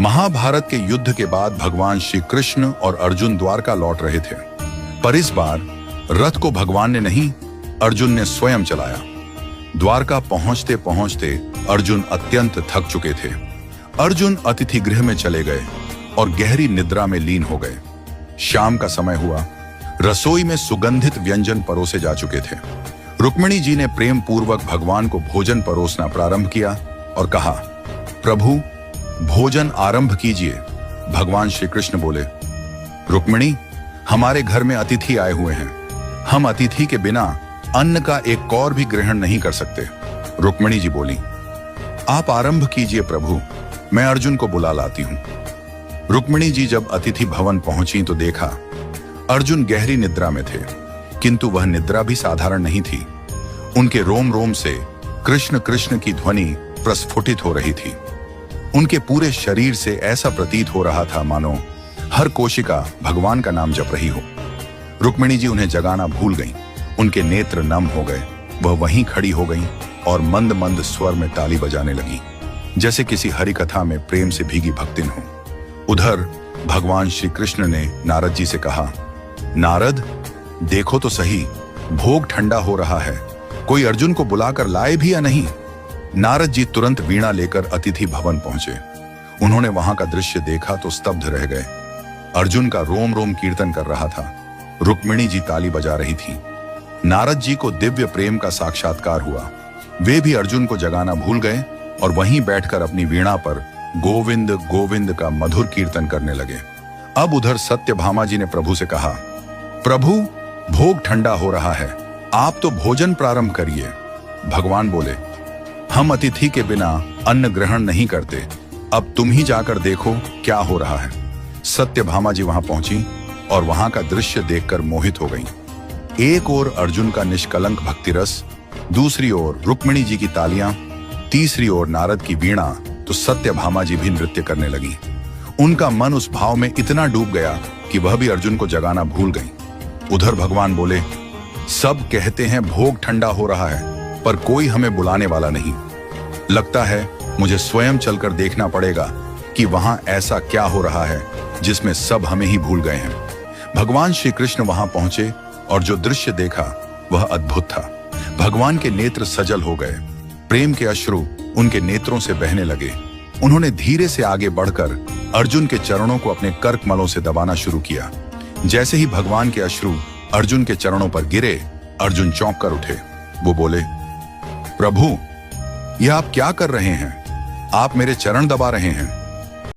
महाभारत के युद्ध के बाद भगवान श्री कृष्ण और अर्जुन द्वारका लौट रहे थे, पर इस बार रथ को भगवान ने नहीं, अर्जुन ने स्वयं चलाया। द्वारका पहुंचते पहुंचते अर्जुन अत्यंत थक चुके थे। अर्जुन अतिथि गृह में चले गए और गहरी निद्रा में लीन हो गए। शाम का समय हुआ, रसोई में सुगंधित व्यंजन परोसे जा चुके थे। रुक्मिणी जी ने प्रेम पूर्वक भगवान को भोजन परोसना प्रारंभ किया और कहा, प्रभु भोजन आरंभ कीजिए। भगवान श्री कृष्ण बोले, रुक्मिणी, हमारे घर में अतिथि आए हुए हैं, हम अतिथि के बिना अन्न का एक कौर भी ग्रहण नहीं कर सकते। रुक्मिणी जी बोली, आप आरंभ कीजिए प्रभु, मैं अर्जुन को बुला लाती हूं। रुक्मिणी जी जब अतिथि भवन पहुंची तो देखा अर्जुन गहरी निद्रा में थे, किंतु वह निद्रा भी साधारण नहीं थी। उनके रोम रोम से कृष्ण कृष्ण की ध्वनि प्रस्फुटित हो रही थी। उनके पूरे शरीर से ऐसा प्रतीत हो रहा था मानो हर कोशिका भगवान का नाम जप रही हो। रुक्मिणी जी उन्हें जगाना भूल गईं। उनके नेत्र नम हो गए। वह वहीं खड़ी हो गईं और मंद मंद स्वर में ताली बजाने लगी, जैसे किसी हरि कथा में प्रेम से भीगी भक्तिन हो। उधर भगवान श्री कृष्ण ने नारद जी से कहा, नारद देखो तो सही, भोग ठंडा हो रहा है, कोई अर्जुन को बुलाकर लाए भी या नहीं। नारद जी तुरंत वीणा लेकर अतिथि भवन पहुंचे। उन्होंने वहां का दृश्य देखा तो स्तब्ध रह गए। अर्जुन का रोम रोम कीर्तन कर रहा था, रुक्मिणी जी ताली बजा रही थी। नारद जी को दिव्य प्रेम का साक्षात्कार हुआ। वे भी अर्जुन को जगाना भूल गए और वहीं बैठकर अपनी वीणा पर गोविंद गोविंद का मधुर कीर्तन करने लगे। अब उधर सत्यभामा जी ने प्रभु से कहा, प्रभु भोग ठंडा हो रहा है, आप तो भोजन प्रारंभ करिए। भगवान बोले, हम अतिथि के बिना अन्न ग्रहण नहीं करते, अब तुम ही जाकर देखो क्या हो रहा है। सत्यभामा जी वहां पहुंची और वहां का दृश्य देखकर मोहित हो गईं। एक ओर अर्जुन का निष्कलंक भक्ति रस, दूसरी ओर रुक्मिणी जी की तालियां, तीसरी ओर नारद की वीणा, तो सत्यभामा जी भी नृत्य करने लगी। उनका मन उस भाव में इतना डूब गया कि वह भी अर्जुन को जगाना भूल गईं। उधर भगवान बोले, सब कहते हैं भोग ठंडा हो रहा है, पर कोई हमें बुलाने वाला नहीं। लगता है मुझे स्वयं चलकर देखना पड़ेगा कि वहां ऐसा क्या हो रहा है जिसमें सब हमें ही भूल गए हैं। भगवान श्री कृष्ण वहां पहुंचे और जो दृश्य देखा वह अद्भुत था। भगवान के नेत्र सजल हो गए, प्रेम के अश्रु उनके नेत्रों से बहने लगे। उन्होंने धीरे से आगे बढ़कर अर्जुन के चरणों को अपने कर्कमलों से दबाना शुरू किया। जैसे ही भगवान के अश्रु अर्जुन के चरणों पर गिरे, अर्जुन चौंक कर उठे। वो बोले, प्रभु यह आप क्या कर रहे हैं? आप मेरे चरण दबा रहे हैं।